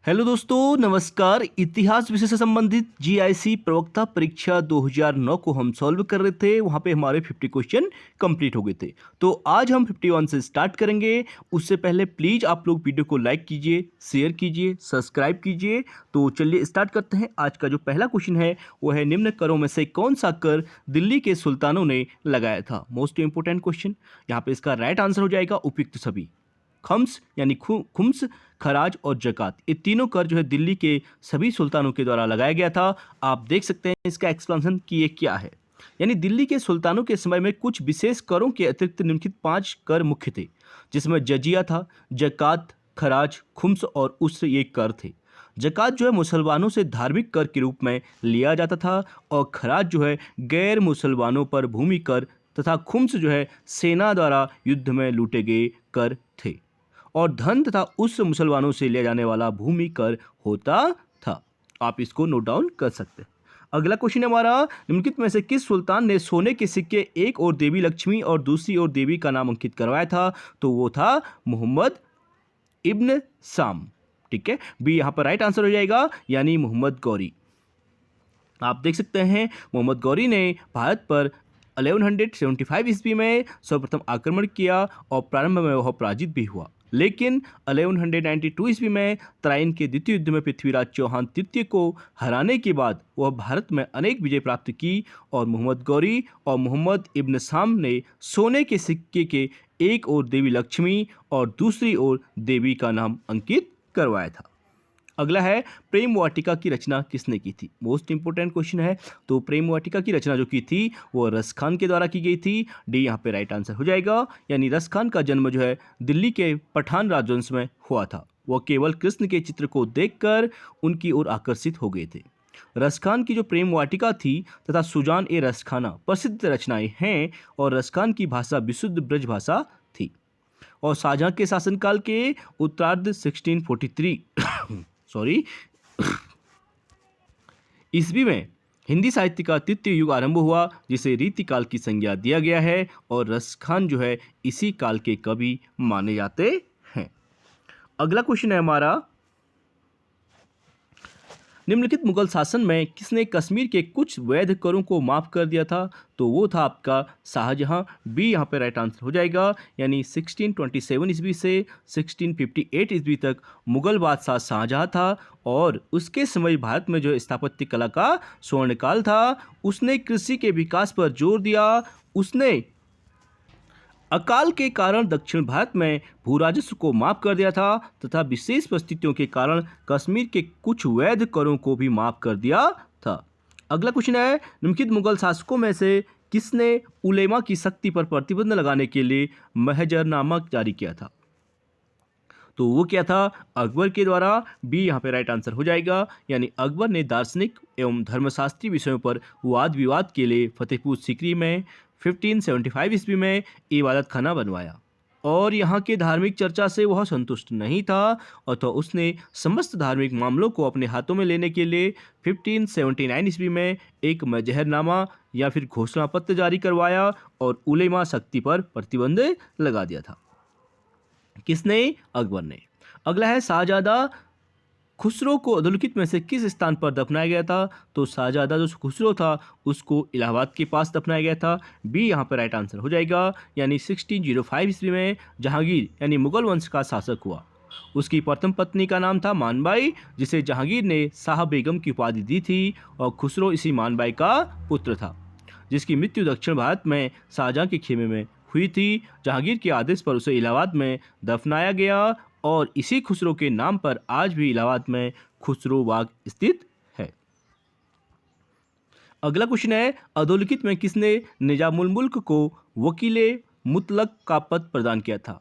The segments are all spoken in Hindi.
हेलो दोस्तों, नमस्कार। इतिहास विषय से संबंधित जीआईसी प्रवक्ता परीक्षा 2009 को हम सॉल्व कर रहे थे। वहाँ पे हमारे 50 क्वेश्चन कंप्लीट हो गए थे। तो आज हम 51 से स्टार्ट करेंगे। उससे पहले प्लीज़ आप लोग वीडियो को लाइक कीजिए, शेयर कीजिए, सब्सक्राइब कीजिए। तो चलिए स्टार्ट करते हैं। आज का जो पहला क्वेश्चन है वो है, निम्न करों में से कौन सा कर दिल्ली के सुल्तानों ने लगाया था? Most important question. यहाँ पे इसका राइट आंसर हो जाएगा उपयुक्त सभी। खम्स यानी खुम्स, खराज और जकात, ये तीनों कर जो है दिल्ली के सभी सुल्तानों के द्वारा लगाया गया था। आप देख सकते हैं इसका एक्सप्लेनेशन कि ये क्या है। यानी दिल्ली के सुल्तानों के समय में कुछ विशेष करों के अतिरिक्त निम्नलिखित 5 कर मुख्य थे, जिसमें जजिया था, जकात, खराज, खुम्स और उस्र ये कर थे। जकात जो है मुसलमानों से धार्मिक कर के रूप में लिया जाता था, और खराज जो है गैर मुसलमानों पर भूमि कर तथा खुम्स जो है सेना द्वारा युद्ध में लूटे गए कर थे। और धन तथा उस मुसलमानों से लिया जाने वाला भूमि कर होता था। आप इसको नोट डाउन कर सकते हैं। अगला क्वेश्चन है हमारा, निम्नलिखित में से किस सुल्तान ने सोने के सिक्के एक ओर देवी लक्ष्मी और दूसरी ओर देवी का नाम अंकित करवाया था? तो वो था मोहम्मद इब्न साम। ठीक है, बी यहाँ पर राइट आंसर हो जाएगा, यानी मोहम्मद गौरी। आप देख सकते हैं मोहम्मद गौरी ने भारत पर 1175 ईस्वी में सर्वप्रथम आक्रमण किया और प्रारंभ में वह पराजित भी हुआ, लेकिन 1192 ईस्वी में तराइन के द्वितीय युद्ध में पृथ्वीराज चौहान तृतीय को हराने के बाद वह भारत में अनेक विजय प्राप्त की, और मोहम्मद गौरी और मोहम्मद इब्न साम ने सोने के सिक्के के एक ओर देवी लक्ष्मी और दूसरी ओर देवी का नाम अंकित करवाया था। अगला है, प्रेम वाटिका की रचना किसने की थी? मोस्ट इंपोर्टेंट क्वेश्चन है। तो प्रेम वाटिका की रचना जो की थी वो रस खान के द्वारा की गई थी। डी यहाँ पे राइट आंसर हो जाएगा, यानी रस खान का जन्म जो है दिल्ली के पठान राजवंश में हुआ था। वह केवल कृष्ण के चित्र को देखकर उनकी ओर आकर्षित हो गए थे। रस खान की जो प्रेम वाटिका थी तथा सुजान ए रसखाना प्रसिद्ध रचनाएं हैं, और रस खान की भाषा विशुद्ध ब्रज भाषा थी। और शाहजहां के शासनकाल के उत्तरार्ध 1643 सॉरी ईस्वी में हिंदी साहित्य का तृतीय युग आरंभ हुआ, जिसे रीतिकाल की संज्ञा दिया गया है, और रस खान जो है इसी काल के कवि माने जाते हैं। अगला क्वेश्चन है हमारा, निम्नलिखित मुगल शासन में किसने कश्मीर के कुछ वैध करों को माफ कर दिया था? तो वो था आपका शाहजहां। बी यहाँ पे राइट आंसर हो जाएगा, यानी 1627 ईस्वी से 1658 ईस्वी तक मुगल बादशाह शाहजहां था, और उसके समय भारत में जो स्थापत्य कला का स्वर्णकाल था। उसने कृषि के विकास पर जोर दिया। उसने अकाल के कारण दक्षिण भारत में भू राजस्व को माफ कर दिया था, तथा विशेष परिस्थितियों के कारण कश्मीर के कुछ वैध करों को भी माफ कर दिया था। अगला क्वेश्चन है, निम्नलिखित मुगल शासकों में से किसने उलेमा की शक्ति पर प्रतिबंध लगाने के लिए महजरनामा जारी किया था? तो वो क्या था? अकबर के द्वारा। बी यहाँ पे राइट आंसर हो जाएगा, यानी अकबर ने दार्शनिक एवं धर्मशास्त्रीय विषयों पर वाद विवाद के लिए फतेहपुर सीकरी में 1575 ईस्वी में इबादत खाना बनवाया, और यहाँ के धार्मिक चर्चा से वह संतुष्ट नहीं था, और तो उसने समस्त धार्मिक मामलों को अपने हाथों में लेने के लिए 1579 ईस्वी में एक मजहरनामा या फिर घोषणा पत्र जारी करवाया, और उलेमा शक्ति पर प्रतिबंध लगा दिया था। किसने? अकबर ने। अगला है, शाहजादा खुसरो को अधोलिखित में से किस स्थान पर दफनाया गया था? तो शाहजादा जो खुसरो था उसको इलाहाबाद के पास दफनाया गया था। बी यहाँ पर राइट आंसर हो जाएगा, यानी 1605 ईस्वी में जहांगीर यानी मुगल वंश का शासक हुआ। उसकी प्रथम पत्नी का नाम था मानबाई, जिसे जहांगीर ने शाह बेगम की उपाधि दी थी, और खुसरो इसी मानबाई का पुत्र था, जिसकी मृत्यु दक्षिण भारत में शाहजहां के खेमे में हुई थी। जहांगीर के आदेश पर उसे इलाहाबाद में दफनाया गया, और इसी खुसरो के नाम पर आज भी इलाहाबाद में खुसरो बाग स्थित है। अगला क्वेश्चन है, अधोलिखित में किसने निजामुल मुल्क को वकीले मुतलक का पद प्रदान किया था?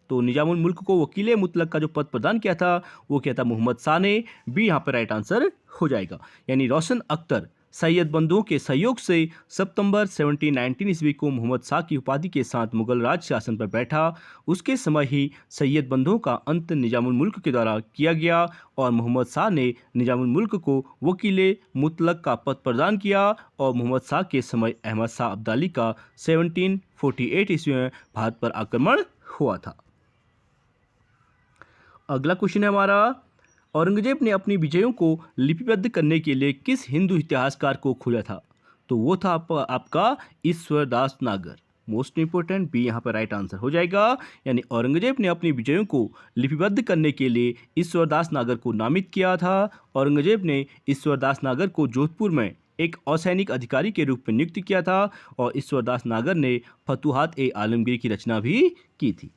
तो निजामुल मुल्क को वकीले मुतलक का जो पद प्रदान किया था वो क्या था? मोहम्मद शाह ने। बी यहाँ पर राइट आंसर हो जाएगा, यानी रोशन अख्तर सैयद बंधुओं के सहयोग से सितंबर 1719 ईस्वी को मोहम्मद शाह की उपाधि के साथ मुगल राज शासन पर बैठा। उसके समय ही सैयद बंधुओं का अंत निजामुल मुल्क के द्वारा किया गया, और मोहम्मद शाह ने निजामुल मुल्क को वकीले मुतलक का पद प्रदान किया, और मोहम्मद शाह के समय अहमद शाह अब्दाली का 1748 ईस्वी में भारत पर आक्रमण हुआ था। अगला क्वेश्चन है हमारा, औरंगजेब ने अपनी विजयों को लिपिबद्ध करने के लिए किस हिंदू इतिहासकार को खोजा था? तो वो था आपका ईश्वरदास नागर। मोस्ट इंपोर्टेंट बी यहाँ पर राइट आंसर हो जाएगा। यानी औरंगजेब ने अपनी विजयों को लिपिबद्ध करने के लिए ईश्वरदास नागर को नामित किया था। औरंगजेब ने ईश्वरदास नागर को जोधपुर में एक असैनिक अधिकारी के रूप में नियुक्त किया था और ईश्वरदास नागर ने फतुहात ए आलमगीर की रचना भी की थी।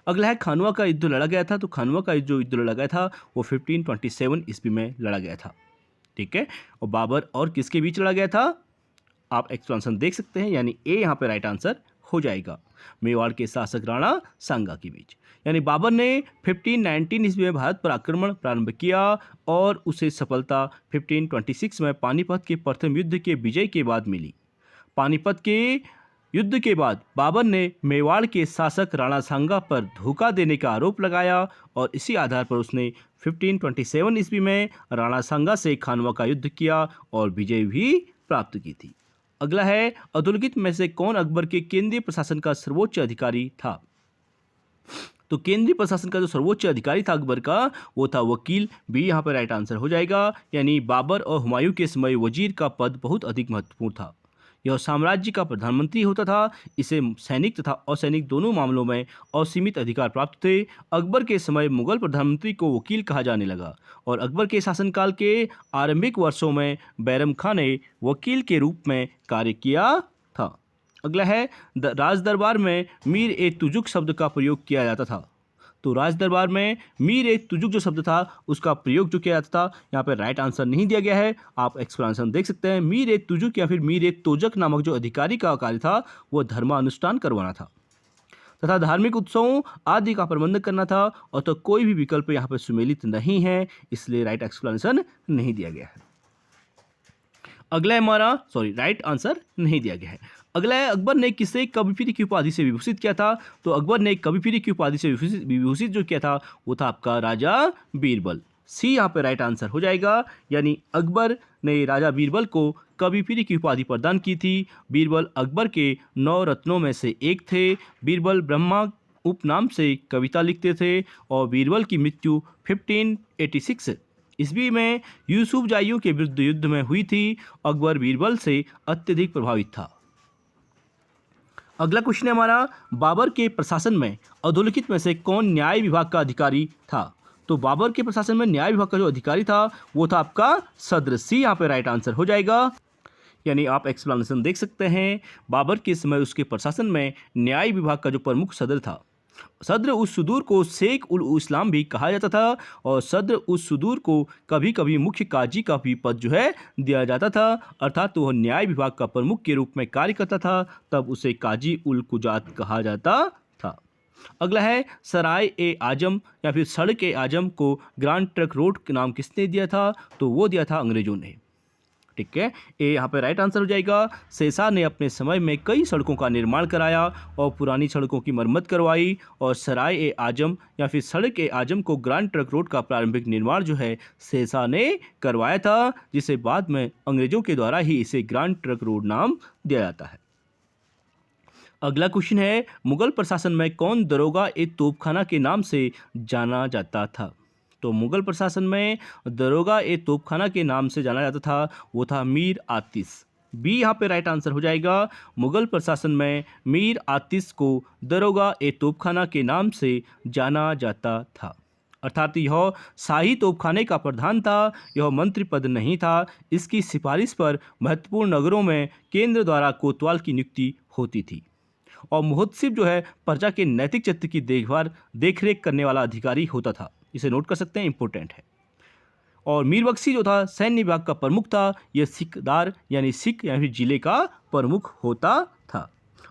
अगला है खानवा का युद्ध लड़ा गया था। तो खानवा का जो युद्ध लड़ा गया था वो 1527 ईस्वी में लड़ा गया था। ठीक है, और बाबर और किसके बीच लड़ा गया था? आप एक्सप्लेनेशन देख सकते हैं, यानी ए यहाँ पे राइट आंसर हो जाएगा। मेवाड़ के शासक राणा सांगा के बीच। यानी बाबर ने 1519 ईस्वी में भारत पर आक्रमण प्रारंभ किया और उसे सफलता 1526 में पानीपत के प्रथम युद्ध के विजय के बाद मिली। पानीपत के युद्ध के बाद बाबर ने मेवाड़ के शासक राणा सांगा पर धोखा देने का आरोप लगाया और इसी आधार पर उसने 1527 ईस्वी में राणा सांगा से खानवा का युद्ध किया और विजय भी प्राप्त की थी। अगला है अधोलिखित में से कौन अकबर के केंद्रीय प्रशासन का सर्वोच्च अधिकारी था? तो केंद्रीय प्रशासन का जो सर्वोच्च अधिकारी था अकबर का, वो था वकील। बी यहाँ पर राइट आंसर हो जाएगा। यानी बाबर और हुमायूं के समय वजीर का पद बहुत अधिक महत्वपूर्ण था। यह साम्राज्य का प्रधानमंत्री होता था। इसे सैनिक तथा असैनिक दोनों मामलों में असीमित अधिकार प्राप्त थे। अकबर के समय मुगल प्रधानमंत्री को वकील कहा जाने लगा और अकबर के शासनकाल के आरंभिक वर्षों में बैरम खां ने वकील के रूप में कार्य किया था। अगला है राज दरबार में मीर ए तुजुक शब्द का प्रयोग किया जाता था। तो राज दरबार में मीर ए तुजुक जो शब्द था उसका प्रयोग जो किया जाता था, यहाँ पे राइट आंसर नहीं दिया गया है। आप एक्सप्लेनेशन देख सकते हैं। मीर ए तुजुक या फिर मीर ए तोजक नामक जो अधिकारी का कार्य था वो धर्मानुष्ठान करवाना था तथा धार्मिक उत्सवों आदि का प्रबंध करना था, और तो कोई भी विकल्प यहाँ पर सुमेलित नहीं है, इसलिए राइट एक्सप्लेनेशन नहीं दिया गया है। अगला है हमारा राइट आंसर नहीं दिया गया है। अगला है अकबर ने किसे कभी की उपाधि से विभूषित किया था? तो अकबर ने कभी की उपाधि से विभूषित जो किया था वो था आपका राजा बीरबल। सी यहाँ पे राइट आंसर हो जाएगा। यानी अकबर ने राजा बीरबल को कभी की उपाधि प्रदान की थी। बीरबल अकबर के 9 रत्नों में से एक थे। बीरबल ब्रह्मा उपनाम से कविता लिखते थे और बीरबल की मृत्यु 1586 ईस्वी में यूसुफजाइयों के विरुद्ध युद्ध में हुई थी। अकबर बीरबल से अत्यधिक प्रभावित था। अगला क्वेश्चन है हमारा, बाबर के प्रशासन में अधोलिखित में से कौन न्याय विभाग का अधिकारी था? तो बाबर के प्रशासन में न्याय विभाग का जो अधिकारी था वो था आपका सद्र। सी यहाँ पे राइट आंसर हो जाएगा। यानी आप एक्सप्लेनेशन देख सकते हैं। बाबर के समय उसके प्रशासन में न्याय विभाग का जो प्रमुख सदर था, सद्र उस सुदूर को शेख उल इस्लाम भी कहा जाता था और सद्र उस सुदूर को कभी कभी मुख्य काजी का भी पद जो है दिया जाता था, अर्थात वह न्याय विभाग का प्रमुख के रूप में कार्य करता था, तब उसे काजी उल कुजात कहा जाता था। अगला है सराय ए आजम या फिर सड़क ए आजम को ग्रांड ट्रक रोड के नाम किसने दिया था? तो वो दिया था अंग्रेजों ने। ठीक है, ए यहाँ पे राइट आंसर हो जाएगा। शेरशाह ने अपने समय में कई सड़कों का निर्माण कराया और पुरानी सड़कों की मरम्मत करवाई और सराय ए आजम या फिर सड़क ए आजम को ग्रांड ट्रक रोड का प्रारंभिक निर्माण जो है शेरशाह ने करवाया था, जिसे बाद में अंग्रेजों के द्वारा ही इसे ग्रांड ट्रक रोड नाम दिया जाता है। अगला क्वेश्चन है, मुगल प्रशासन में कौन दरोगा ए तोपखाना के नाम से जाना जाता था? तो मुगल प्रशासन में दरोगा ए तोपखाना के नाम से जाना जाता था वो था मीर आतिश। बी यहाँ पे राइट आंसर हो जाएगा। मुगल प्रशासन में मीर आतिश को दरोगा ए तोपखाना के नाम से जाना जाता था, अर्थात यह शाही तोपखाने का प्रधान था। यह मंत्री पद नहीं था। इसकी सिफारिश पर महत्वपूर्ण नगरों में केंद्र द्वारा कोतवाल की नियुक्ति होती थी और मुहत्सिब जो है प्रजा के नैतिक चरित्र की देखरेख करने वाला अधिकारी होता था। इसे नोट कर सकते हैं, इंपॉर्टेंट है। और मीर बख्शी जो था सैन्य विभाग का प्रमुख था। यह सिकदार यानी सिख या फिर जिले का प्रमुख होता था।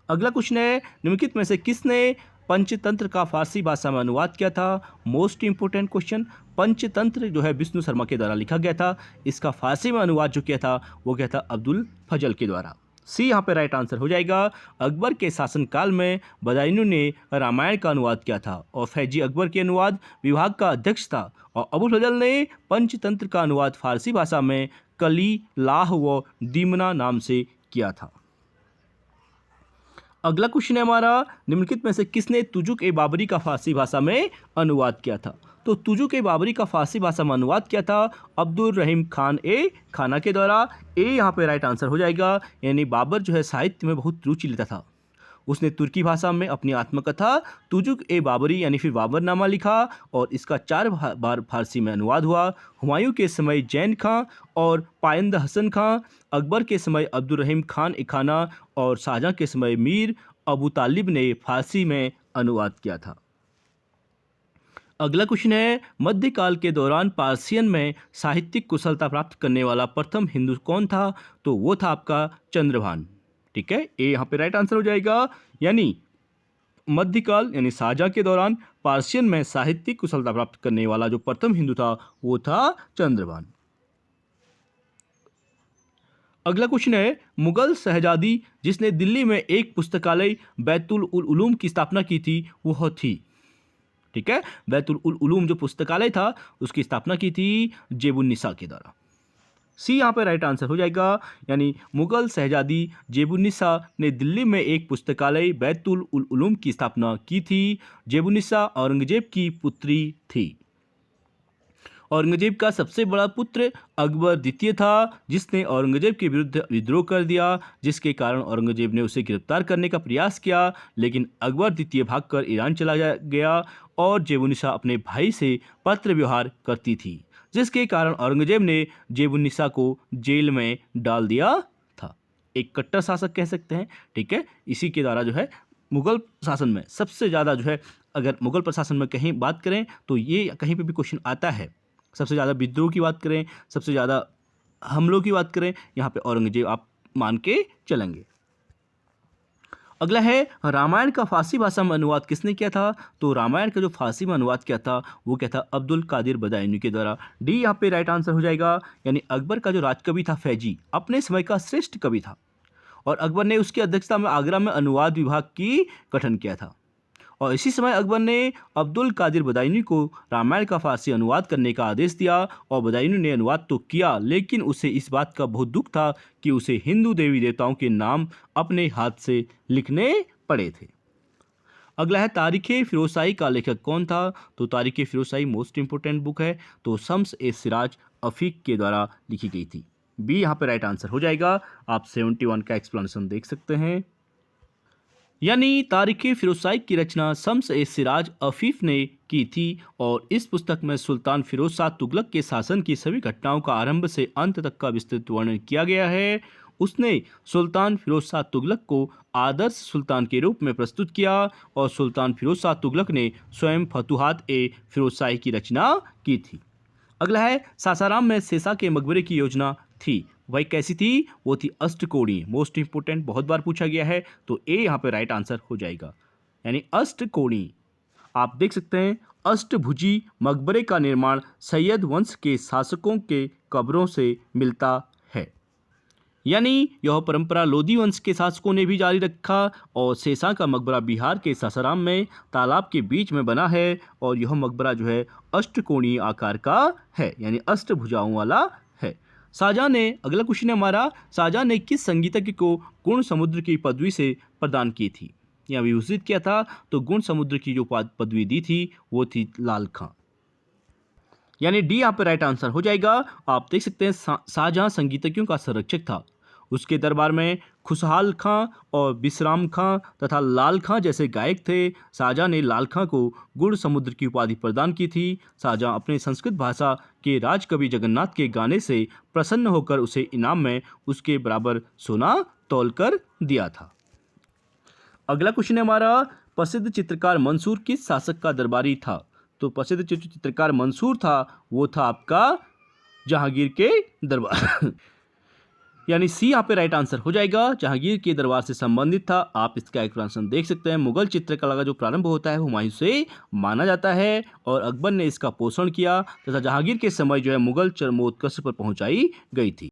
अगला क्वेश्चन है, निम्नलिखित में से किसने पंचतंत्र का फारसी भाषा में अनुवाद किया था? Most important question. पंचतंत्र जो है विष्णु शर्मा के द्वारा लिखा गया था। इसका फारसी में अनुवाद जो किया था वो किया था अब्दुल फजल के द्वारा। सी यहाँ पे राइट आंसर हो जाएगा। अकबर के शासनकाल में बदायूं ने रामायण का अनुवाद किया था और फैजी अकबर के अनुवाद विभाग का अध्यक्ष था और अबुल फजल ने पंचतंत्र का अनुवाद फारसी भाषा में कली लाह व दीमना नाम से किया था। अगला क्वेश्चन है हमारा, निम्नलिखित में से किसने तुजुक ए बाबरी का फारसी भाषा में अनुवाद किया था? तो तुजुक ए बाबरी का फारसी भाषा में अनुवाद किया था अब्दुल रहीम खान ए खाना के द्वारा। ए यहाँ पे राइट आंसर हो जाएगा। यानी बाबर जो है साहित्य में बहुत रुचि लेता था। उसने तुर्की भाषा में अपनी आत्मकथा तुजुक ए बाबरी यानी फिर बाबरनामा लिखा और इसका 4 बार फारसी में अनुवाद हुआ। हुमायूं के समय जैन खां और पायंद हसन खां, अकबर के समय अब्दुल रहीम खान ए खाना और शाहजहां के समय मीर अबू तालिब ने फारसी में अनुवाद किया था। अगला क्वेश्चन है, मध्यकाल के दौरान पार्सियन में साहित्यिक कुशलता प्राप्त करने वाला प्रथम हिंदू कौन था? तो वो था आपका चंद्रभान। ठीक है, ए यहाँ पे राइट आंसर हो जाएगा। यानी मध्यकाल यानी शाहजहां के दौरान पार्सियन में साहित्यिक कुशलता प्राप्त करने वाला जो प्रथम हिंदू था वो था चंद्रभान। अगला क्वेश्चन है, मुगल शहजादी जिसने दिल्ली में एक पुस्तकालय बैतुल उल उलूम की स्थापना की थी वह थी। ठीक है, बैतुल उल उलूम जो पुस्तकालय था उसकी स्थापना की थी जेबुन्निसा के द्वारा। सी यहाँ पे राइट आंसर हो जाएगा। यानी मुगल शहजादी जेबुन्निसा ने दिल्ली में एक पुस्तकालय बैतुल उल उलूम की स्थापना की थी। जेबुन्निसा औरंगजेब की पुत्री थी। औरंगजेब का सबसे बड़ा पुत्र अकबर द्वितीय था जिसने औरंगजेब के विरुद्ध विद्रोह कर दिया, जिसके कारण औरंगजेब ने उसे गिरफ्तार करने का प्रयास किया, लेकिन अकबर द्वितीय भागकर ईरान चला गया और जेबुन्निसा अपने भाई से पत्र व्यवहार करती थी, जिसके कारण औरंगजेब ने जेबुन्निसा को जेल में डाल दिया था। एक कट्टर शासक कह सकते हैं। ठीक है, इसी के द्वारा जो है मुगल शासन में सबसे ज़्यादा जो है, अगर मुगल प्रशासन में कहीं बात करें तो ये कहीं पे भी क्वेश्चन आता है, सबसे ज़्यादा विद्रोह की बात करें, सबसे ज़्यादा हमलों की बात करें, यहाँ पे औरंगजेब आप मान के चलेंगे। अगला है, रामायण का फारसी भाषा में अनुवाद किसने किया था? तो रामायण का जो फारसी में अनुवाद किया था वो क्या था? अब्दुल कादिर बदायूनी के द्वारा। डी यहाँ पे राइट आंसर हो जाएगा। यानी अकबर का जो राजकवि था फैजी अपने समय का श्रेष्ठ कवि था और अकबर ने उसकी अध्यक्षता में आगरा में अनुवाद विभाग की गठन किया था और इसी समय अकबर ने अब्दुल कादिर बदायूनी को रामायण का फारसी अनुवाद करने का आदेश दिया और बदायूनी ने अनुवाद तो किया, लेकिन उसे इस बात का बहुत दुख था कि उसे हिंदू देवी देवताओं के नाम अपने हाथ से लिखने पड़े थे। अगला है, तारीख़ फिरोजशाही का लेखक कौन था? तो तारीख़ फिरोजशाही मोस्ट इंपोर्टेंट बुक है, तो शम्स ए सिराज अफीक के द्वारा लिखी गई थी। बी यहाँ पे राइट आंसर हो जाएगा। आप 71 का एक्सप्लेनेशन देख सकते हैं। यानी तारीख़ फिरोजशाही की रचना शम्स ए सिराज अफीफ ने की थी और इस पुस्तक में सुल्तान फिरोज शाह तुगलक के शासन की सभी घटनाओं का आरंभ से अंत तक का विस्तृत वर्णन किया गया है। उसने सुल्तान फिरोज शाह तुगलक को आदर्श सुल्तान के रूप में प्रस्तुत किया और सुल्तान फिरोज शाह तुगलक ने स्वयं फतुहात ए फिरोजशाही की रचना की थी। अगला है, सासाराम में शेषा के मकबरे की योजना थी, वह कैसी थी? वो थी अष्टकोणीय। मोस्ट इंपोर्टेंट, बहुत बार पूछा गया है, तो ए यहाँ पे राइट आंसर हो जाएगा। यानी अष्टकोणीय। आप देख सकते हैं, अष्टभुजी मकबरे का निर्माण सैयद वंश के शासकों के कब्रों से मिलता है। यानी यह परंपरा लोधी वंश के शासकों ने भी जारी रखा और शेषा का मकबरा बिहार के सासाराम में तालाब के बीच में बना है और यह मकबरा जो है अष्टकोणीय आकार का है, यानी अष्टभुजाओं वाला है। शाहजहां ने, अगला क्वेश्चन है हमारा, शाहजहां ने किस संगीतज्ञ को गुण समुद्र की पदवी से प्रदान की थी या विभूषित किया था? तो गुण समुद्र की जो पदवी दी थी वो थी लाल खां। यानी डी यहाँ पे राइट आंसर हो जाएगा। आप देख सकते हैं शाहजहां संगीतज्ञों का संरक्षक था। उसके दरबार में खुशहाल खां और विश्राम खां तथा लाल खां जैसे गायक थे। शाहजहां ने लाल खां को गुण समुद्र की उपाधि प्रदान की थी। शाहजहां अपने संस्कृत भाषा के राजकवि जगन्नाथ के गाने से प्रसन्न होकर उसे इनाम में उसके बराबर सोना तौलकर दिया था। अगला क्वेश्चन है हमारा, प्रसिद्ध चित्रकार मंसूर किस शासक का दरबारी था? तो प्रसिद्ध चित्रकार मंसूर था वो था आपका जहांगीर के दरबार। यानी सी यहाँ पे राइट आंसर हो जाएगा, जहांगीर के दरबार से संबंधित था। आप इसका एक्सप्लेनेशन देख सकते हैं। मुगल चित्रकला का जो प्रारंभ होता है हुमायूं से माना जाता है और अकबर ने इसका पोषण किया तथा जहांगीर के समय जो है मुगल चरमोत्कर्ष पर पहुंचाई गई थी।